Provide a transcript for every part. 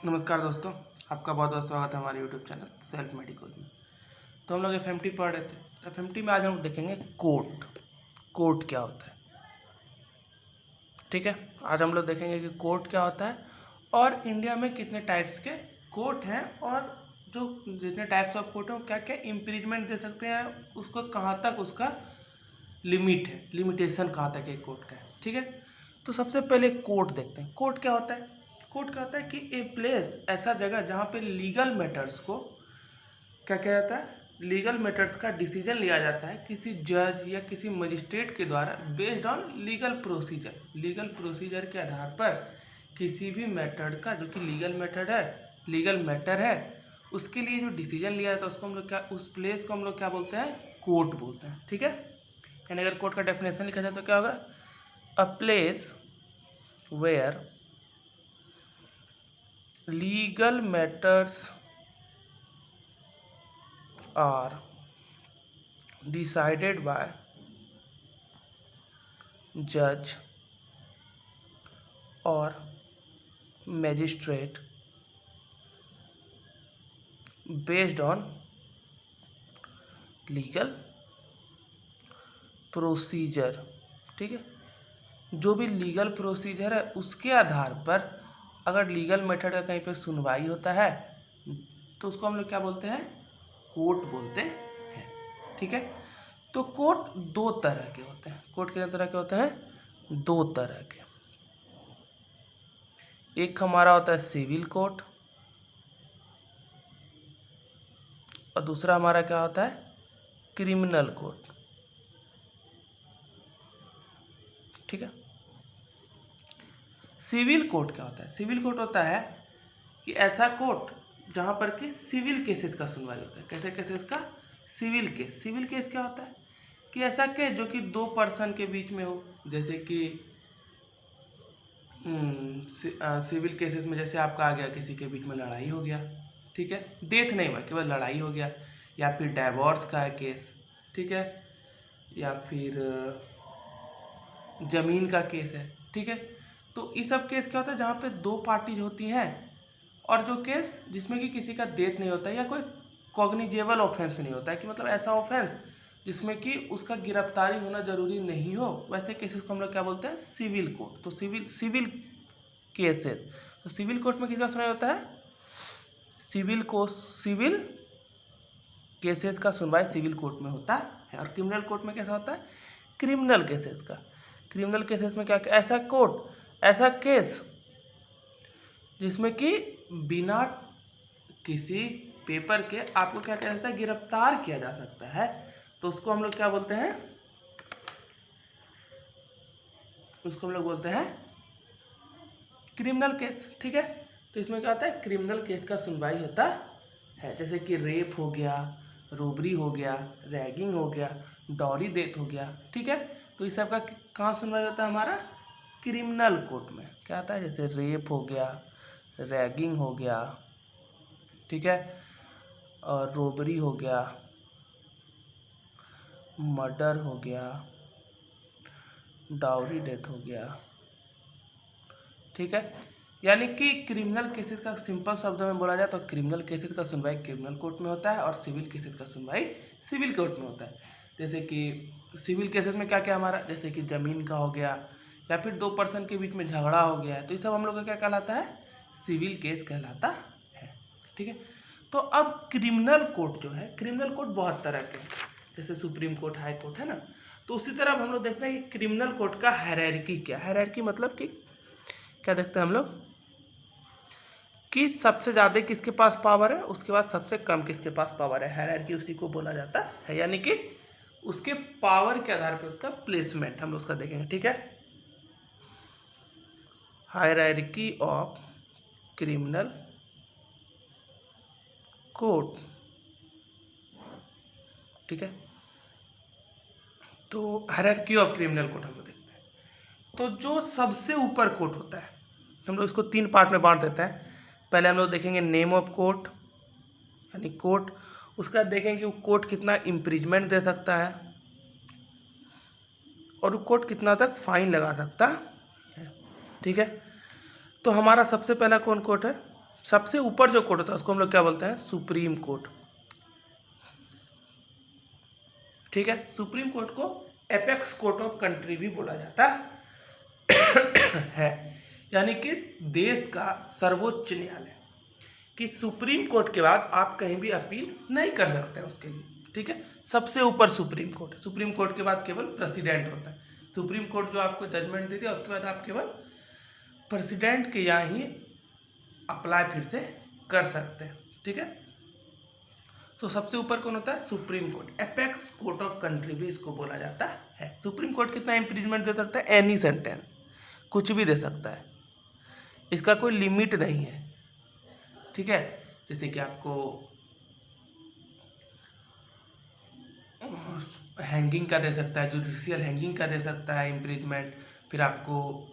नमस्कार दोस्तों, आपका बहुत बहुत स्वागत है हमारे यूट्यूब चैनल सेल्फ मेडिकोज में। तो हम लोग एफएमटी पढ़ रहे थे। एफएमटी में आज हम देखेंगे कोट। कोट क्या होता है, ठीक है। आज हम लोग देखेंगे कि कोट क्या होता है और इंडिया में कितने टाइप्स के कोट हैं और जो जितने टाइप्स ऑफ कोट हैं वो क्या क्या इम्प्रीजमेंट दे सकते हैं, उसको कहाँ तक उसका लिमिट है, लिमिटेशन कहाँ तक है कोट का है, ठीक है। तो सबसे पहले कोर्ट देखते हैं। कोर्ट क्या होता है? कोर्ट क्या होता है कि ए प्लेस, ऐसा जगह जहाँ पे लीगल मैटर्स को क्या किया जाता है, लीगल मैटर्स का डिसीजन लिया जाता है किसी जज या किसी मजिस्ट्रेट के द्वारा based on legal procedure. Legal procedure के आधार पर किसी भी मैटर का, जो कि लीगल मैटर है, उसके लिए जो डिसीजन लिया जाता है उसको हम लोग क्या, उस प्लेस को हम लोग क्या बोलते हैं, कोर्ट बोलते हैं, ठीक है। यानी अगर कोर्ट का डेफिनेशन लिखा जाए तो क्या होगा, a place where legal matters are decided by जज और magistrate based on legal procedure, ठीक है। जो भी लीगल प्रोसीजर है उसके आधार पर अगर लीगल मेथड का कहीं पे सुनवाई होता है तो उसको हम लोग क्या बोलते हैं, कोर्ट बोलते हैं, ठीक है। तो कोर्ट दो तरह के होते हैं। कोर्ट कितने तरह के होते हैं? दो तरह के। एक हमारा होता है सिविल कोर्ट और दूसरा हमारा क्या होता है, क्रिमिनल कोर्ट, ठीक है। सिविल कोर्ट क्या होता है? सिविल कोर्ट होता है कि ऐसा कोर्ट जहाँ पर कि सिविल केसेस का सुनवाई होता है। कैसे केसेस का? Civil case. सिविल केस क्या होता है कि ऐसा केस जो कि दो पर्सन के बीच में हो, जैसे कि सिविल केसेस में जैसे आपका आ गया किसी के बीच में लड़ाई हो गया, ठीक है, डेथ नहीं हुआ, केवल लड़ाई हो गया, या फिर डाइवोर्स का है केस, ठीक है, या फिर ज़मीन का केस है, ठीक है। तो ये सब केस क्या होता है जहाँ पे दो पार्टीज होती हैं और जो केस जिसमें कि किसी का डेथ नहीं होता है या कोई कॉग्निजेबल ऑफेंस नहीं होता है, कि मतलब ऐसा ऑफेंस जिसमें कि उसका गिरफ्तारी होना जरूरी नहीं हो, वैसे केसेस को हम लोग क्या बोलते हैं, सिविल कोर्ट। तो सिविल केसेस, तो सिविल कोर्ट में किसका सुनाई होता है, सिविल केसेस का सुनवाई सिविल कोर्ट में होता है। और क्रिमिनल कोर्ट में कैसा होता है, क्रिमिनल केसेस का। क्रिमिनल केसेस में क्या, ऐसा कोर्ट, ऐसा केस जिसमें कि बिना किसी पेपर के आपको क्या किया जाता है, गिरफ्तार किया जा सकता है, तो उसको हम लोग क्या बोलते हैं, उसको हम लोग बोलते हैं क्रिमिनल केस, ठीक है। तो इसमें क्या होता है, क्रिमिनल केस का सुनवाई होता है, जैसे कि रेप हो गया, रोबरी हो गया, रैगिंग हो गया, डॉरी डेथ हो गया, ठीक है। तो इस सब का कहाँ सुनवाई होता है, हमारा क्रिमिनल कोर्ट में। क्या आता है, जैसे रेप हो गया, रैगिंग हो गया, ठीक है, और रोबरी हो गया, मर्डर हो गया, डाउरी डेथ हो गया, ठीक है। यानी कि क्रिमिनल केसेस का सिंपल शब्द में बोला जाए तो क्रिमिनल केसेस का सुनवाई क्रिमिनल कोर्ट में होता है और सिविल केसेस का सुनवाई सिविल कोर्ट में होता है। जैसे कि सिविल केसेस में क्या क्या हमारा, जैसे कि ज़मीन का हो गया या फिर दो पर्सन के बीच में झगड़ा हो गया है, तो ये सब हम लोग का क्या कहलाता है, सिविल केस कहलाता है, ठीक है। तो अब क्रिमिनल कोर्ट जो है, क्रिमिनल कोर्ट बहुत तरह के, जैसे सुप्रीम कोर्ट, हाई कोर्ट है ना, तो उसी तरह हम लोग देखते हैं कि क्रिमिनल कोर्ट का हायरार्की क्या है। हायरार्की मतलब कि क्या देखते हैं हम लोग कि सबसे ज़्यादा किसके पास पावर है, उसके बाद सबसे कम किसके पास पावर है, हायरार्की उसी को बोला जाता है। यानी कि उसके पावर के आधार पर उसका प्लेसमेंट हम उसका देखेंगे, ठीक है। हायरार्की ऑफ क्रिमिनल कोर्ट, ठीक है। तो हायरार्की ऑफ क्रिमिनल कोर्ट हम लोग देखते हैं, तो जो सबसे ऊपर कोर्ट होता है हम लोग इसको तीन पार्ट में बांट देते हैं। पहले हम लोग देखेंगे नेम ऑफ कोर्ट, यानी कोर्ट, उसके बाद देखेंगे कि वो कोर्ट कितना इम्प्रीजमेंट दे सकता है और वो कोर्ट कितना तक फाइन लगा सकता है, ठीक है। तो हमारा सबसे पहला कौन कोर्ट है, सबसे ऊपर जो कोर्ट होता है उसको हम लोग क्या बोलते हैं, सुप्रीम कोर्ट। ठीक है, सुप्रीम कोर्ट को एपेक्स कोर्ट ऑफ कंट्री भी बोला जाता है, यानी कि देश का सर्वोच्च न्यायालय। कि सुप्रीम कोर्ट के बाद आप कहीं भी अपील नहीं कर सकते हैं उसके लिए। ठीक है, सबसे ऊपर सुप्रीम कोर्ट है। सुप्रीम कोर्ट के बाद केवल प्रेसिडेंट होता है। सुप्रीम कोर्ट जो आपको जजमेंट दे दिया उसके बाद आप केवल प्रेसिडेंट के यहाँ ही अप्लाई फिर से कर सकते हैं। ठीक है, तो सबसे ऊपर कौन होता है, supreme court. Apex court of country भी इसको बोला जाता है। सुप्रीम कोर्ट कितना इम्पीचमेंट दे सकता है, एनी सेंटेंस, कुछ भी दे सकता है, इसका कोई लिमिट नहीं है। ठीक है, जैसे कि आपको हैंगिंग का दे सकता है, जुडिशियल हैंगिंग का दे सकता है इम्पीचमेंट, फिर आपको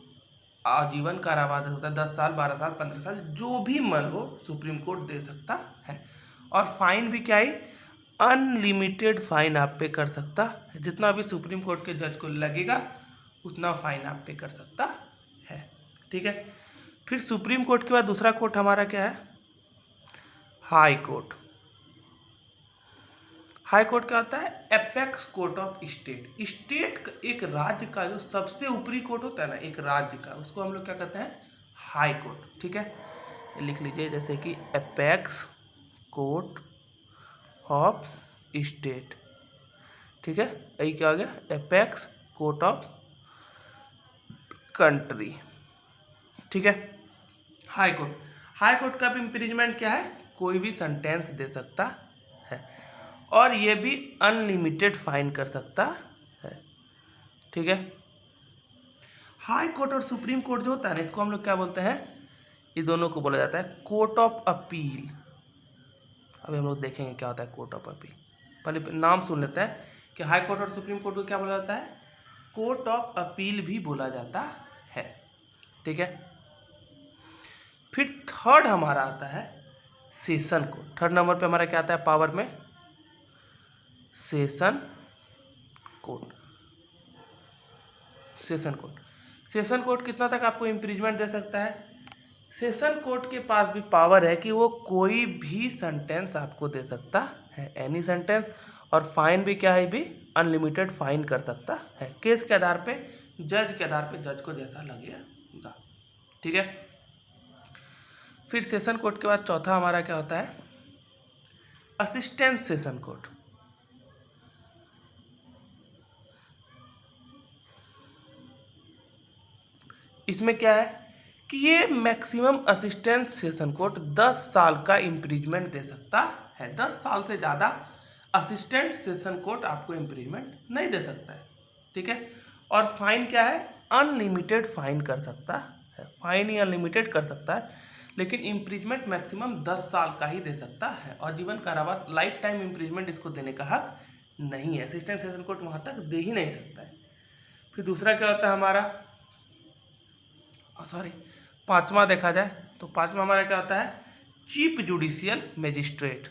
आजीवन कारावास दे सकता है, 10 साल 12 साल 15 साल, जो भी मन हो सुप्रीम कोर्ट दे सकता है। और फाइन भी क्या है, अनलिमिटेड फाइन आप पे कर सकता है। जितना भी सुप्रीम कोर्ट के जज को लगेगा उतना फाइन आप पे कर सकता है। ठीक है, फिर सुप्रीम कोर्ट के बाद दूसरा कोर्ट हमारा क्या है, हाई कोर्ट। हाई कोर्ट क्या होता है, apex court of state. State एक राज्य का जो सबसे ऊपरी कोर्ट होता है ना, एक राज्य का, उसको हम लोग क्या कहते हैं, हाई कोर्ट। ठीक है, लिख लीजिए जैसे कि एपेक्स कोर्ट ऑफ स्टेट। ठीक है, यही क्या हो गया, एपेक्स कोर्ट ऑफ कंट्री। ठीक है, हाई कोर्ट। हाई कोर्ट का भी इम्पीचमेंट क्या है, कोई भी सेंटेंस दे सकता है और ये भी अनलिमिटेड फाइन कर सकता है। ठीक है, हाई कोर्ट और सुप्रीम कोर्ट जो होता है ना, इसको हम लोग क्या बोलते हैं, ये दोनों को बोला जाता है कोर्ट ऑफ अपील। अभी हम लोग देखेंगे क्या होता है कोर्ट ऑफ अपील। पहले नाम सुन लेते हैं कि हाई कोर्ट और सुप्रीम कोर्ट को क्या बोला जाता है, कोर्ट ऑफ अपील भी बोला जाता है। ठीक है, फिर थर्ड हमारा आता है सेशन कोर्ट। थर्ड नंबर पे हमारा क्या आता है पावर में, session court. Session court, session court कितना तक आपको इम्पीचमेंट दे सकता है, सेशन कोर्ट के पास भी पावर है कि वो कोई भी सेंटेंस आपको दे सकता है, एनी सेंटेंस। और फाइन भी क्या है, भी अनलिमिटेड फाइन कर सकता है, केस के आधार पे, जज के आधार पे, जज को जैसा लगेगा। ठीक है, फिर सेशन कोर्ट के बाद चौथा हमारा क्या होता है, असिस्टेंट सेशन कोर्ट। इसमें क्या है कि ये मैक्सिमम असिस्टेंट सेशन कोर्ट 10 साल का इम्पीचमेंट दे सकता है। 10 साल से ज़्यादा असिस्टेंट सेशन कोर्ट आपको इम्पीचमेंट नहीं दे सकता है। ठीक है, और फाइन क्या है, अनलिमिटेड फाइन कर सकता है, फाइन ही अनलिमिटेड कर सकता है, लेकिन इम्पीचमेंट मैक्सिमम 10 साल का ही दे सकता है और जीवन कारावास, लाइफ टाइम इम्पीचमेंट इसको देने का हक नहीं है। असिस्टेंट सेशन कोर्ट वहाँ तक दे ही नहीं सकता है। फिर दूसरा क्या होता है हमारा, पांचवा देखा जाए तो पांचवा हमारा क्या होता है, चीफ जुडिशियल मजिस्ट्रेट।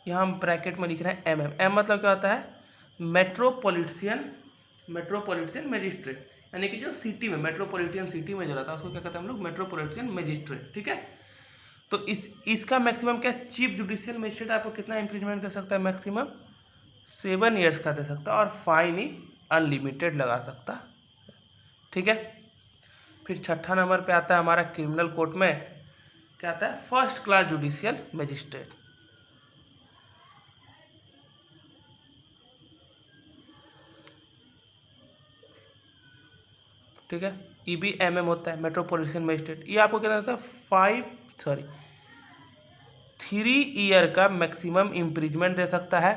यहाँ हम ब्रैकेट में लिख रहे हैं एम मतलब क्या होता है, मेट्रोपॉलिटन मजिस्ट्रेट, यानी कि जो सिटी में, मेट्रोपॉलिटन सिटी में जो रहता है उसको क्या कहते हैं हम लोग, मेट्रोपॉलिटन मजिस्ट्रेट। ठीक है, तो इसका मैक्सिमम क्या, चीफ जुडिशियल मजिस्ट्रेट आपको कितना इम्पीचमेंट दे सकता है, मैक्सिमम 7 ईयर्स का दे सकता है और फाइन ही अनलिमिटेड लगा सकता है। ठीक है, फिर छठा नंबर पे आता है हमारा क्रिमिनल कोर्ट में क्या आता है, फर्स्ट क्लास जुडिशियल मजिस्ट्रेट। ठीक है, EBMM होता है, मेट्रोपॉलिटन मजिस्ट्रेट। ये आपको क्या होता है, 3 ईयर का मैक्सिमम इम्पीचमेंट दे सकता है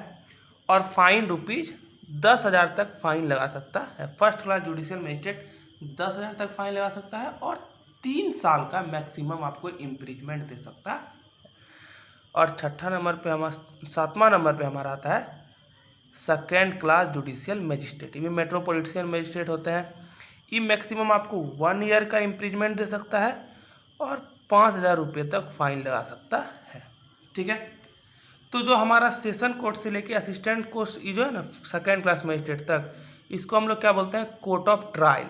और फाइन ₹10,000 तक फाइन लगा सकता है। फर्स्ट क्लास जुडिशियल मजिस्ट्रेट 10,000 तक फाइन लगा सकता है और 3 साल का मैक्सिमम आपको इम्पीचमेंट दे सकता है। और छठा नंबर पे हमारा, 7वां नंबर पे हमारा आता है सेकेंड क्लास जुडिशियल मजिस्ट्रेट। ये भी मेट्रोपॉलिटन मजिस्ट्रेट होते हैं। ये मैक्सिमम आपको 1 ईयर का इम्पीचमेंट दे सकता है और ₹5,000 तक फाइन लगा सकता है। ठीक है, तो जो हमारा सेशन कोर्ट से लेके असिस्टेंट कोर्ट ये जो है ना सेकेंड क्लास मजिस्ट्रेट तक, इसको हम लोग क्या बोलते हैं, कोर्ट ऑफ ट्रायल।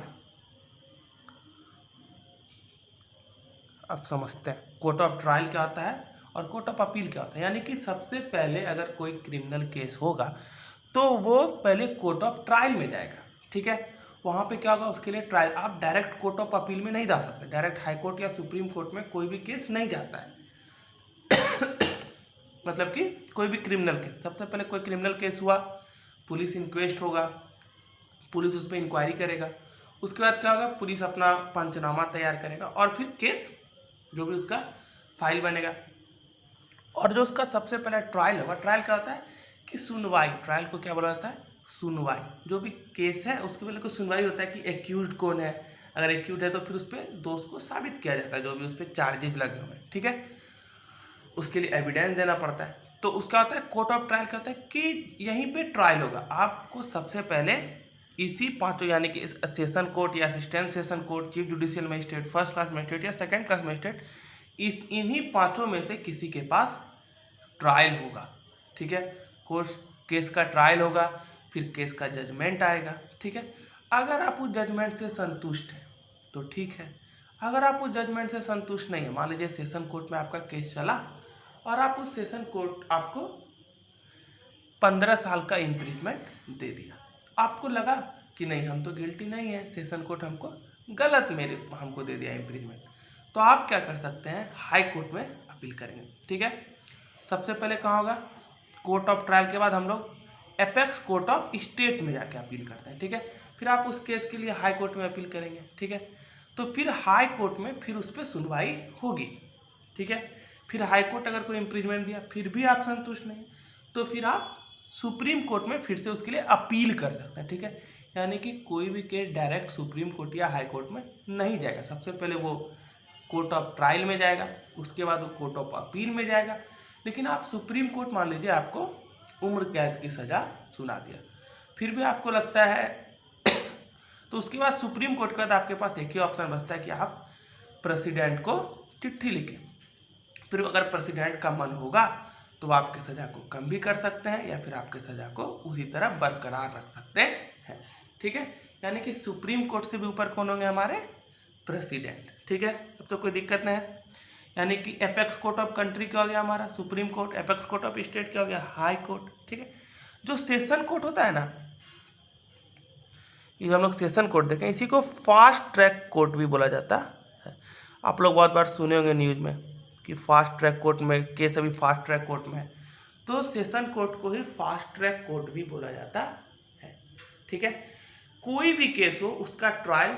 अब समझते हैं कोर्ट ऑफ ट्रायल क्या होता है और कोर्ट ऑफ अपील क्या होता है। यानी कि सबसे पहले अगर कोई क्रिमिनल केस होगा तो वो पहले कोर्ट ऑफ ट्रायल में जाएगा, ठीक है। वहाँ पे क्या होगा, उसके लिए ट्रायल, आप डायरेक्ट कोर्ट ऑफ अपील में नहीं जा सकते, डायरेक्ट हाई कोर्ट या सुप्रीम कोर्ट में कोई भी केस नहीं जाता है। मतलब कि कोई भी क्रिमिनल केस, सबसे पहले कोई क्रिमिनल केस हुआ, पुलिस इंक्वेस्ट होगा, पुलिस उस पर इंक्वायरी करेगा, उसके बाद क्या होगा, पुलिस अपना पंचनामा तैयार करेगा और फिर केस जो भी उसका फाइल बनेगा। और जो उसका सबसे पहले ट्रायल होगा, ट्रायल क्या होता है कि सुनवाई, ट्रायल को क्या बोला जाता है, सुनवाई। जो भी केस है उसके पहले कोई सुनवाई होता है कि एक्यूज्ड कौन है, अगर एक्यूज्ड है तो फिर उस पर दोष को साबित किया जाता है, जो भी उस पर चार्जेज लगे हुए हैं, ठीक है, उसके लिए एविडेंस देना पड़ता है। तो उसका होता है कोर्ट ऑफ ट्रायल, क्या होता है कि यहीं पे ट्रायल होगा। आपको सबसे पहले इसी पांचों यानी कि सेशन कोर्ट या assistant session court, chief judicial magistrate, first class magistrate या सेकंड क्लास मजिस्ट्रेट, इन्हीं पांचों में से किसी के पास ट्रायल होगा, ठीक है। कोर्ट केस का ट्रायल होगा, फिर केस का जजमेंट आएगा, ठीक है। अगर आप उस जजमेंट से संतुष्ट हैं तो ठीक है, अगर आप उस जजमेंट से संतुष्ट नहीं है, मान लीजिए सेशन कोर्ट में आपका केस चला और आप उस सेशन कोर्ट आपको 15 साल का इम्प्रिजमेंट दे दिया, आपको लगा कि नहीं हम तो गिल्टी नहीं है, सेशन कोर्ट हमको गलत हमको दे दिया इम्प्रिजमेंट, तो आप क्या कर सकते हैं, हाई कोर्ट में अपील करेंगे, ठीक है। सबसे पहले कहाँ होगा, कोर्ट ऑफ ट्रायल के बाद हम लोग एपेक्स कोर्ट ऑफ स्टेट में जाके अपील करते हैं, ठीक है। फिर आप उस केस के लिए हाई कोर्ट में अपील करेंगे, ठीक है। तो फिर हाई कोर्ट में फिर उस पर सुनवाई होगी, ठीक है। फिर हाई कोर्ट अगर कोई इम्प्रिजमेंट दिया फिर भी आप संतुष्ट नहीं, तो फिर आप सुप्रीम कोर्ट में फिर से उसके लिए अपील कर सकते हैं, ठीक है। यानी कि कोई भी केस डायरेक्ट सुप्रीम कोर्ट या हाई कोर्ट में नहीं जाएगा, सबसे पहले वो कोर्ट ऑफ ट्रायल में जाएगा, उसके बाद वो कोर्ट ऑफ अपील में जाएगा। लेकिन आप सुप्रीम कोर्ट मान लीजिए आपको उम्र कैद की सज़ा सुना दिया, फिर भी आपको लगता है तो उसके बाद सुप्रीम कोर्ट के बाद आपके पास एक ही ऑप्शन बचता है कि आप प्रेसिडेंट को चिट्ठी लिखें। फिर अगर प्रेसिडेंट का मन होगा तो वो आपकी सज़ा को कम भी कर सकते हैं या फिर आपकी सज़ा को उसी तरह बरकरार रख सकते हैं, ठीक है। यानी कि सुप्रीम कोर्ट से भी ऊपर कौन होंगे, हमारे प्रेसिडेंट, ठीक है। अब तो कोई दिक्कत नहीं है। यानी कि एपेक्स कोर्ट ऑफ कंट्री क्या हो गया हमारा, supreme court. Apex court of state क्या हो गया, हाई कोर्ट, ठीक है। जो सेशन कोर्ट होता है ना, ये हम लोग सेशन कोर्ट देखें, इसी को फास्ट ट्रैक कोर्ट भी बोला जाता है। आप लोग बहुत बार सुने होंगे न्यूज़ में कि फास्ट ट्रैक कोर्ट में केस अभी फास्ट ट्रैक कोर्ट में है, तो सेशन कोर्ट को ही फास्ट ट्रैक कोर्ट भी बोला जाता है, ठीक है। कोई भी केस हो उसका ट्रायल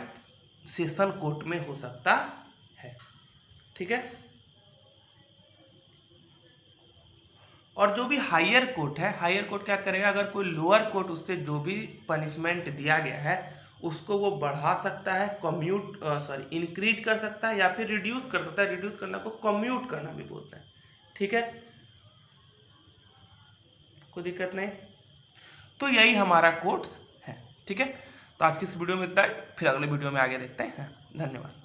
सेशन कोर्ट में हो सकता है, ठीक है। और जो भी हायर कोर्ट है, हायर कोर्ट क्या करेगा, अगर कोई लोअर कोर्ट उससे जो भी पनिशमेंट दिया गया है उसको वो बढ़ा सकता है, इंक्रीज कर सकता है या फिर रिड्यूस कर सकता है। रिड्यूस करना को कम्यूट करना भी बोलते हैं, ठीक है, कोई दिक्कत नहीं। तो यही हमारा कोर्ट्स है, ठीक है। तो आज की इस वीडियो में इतना ही, फिर अगले वीडियो में आगे देखते हैं। धन्यवाद।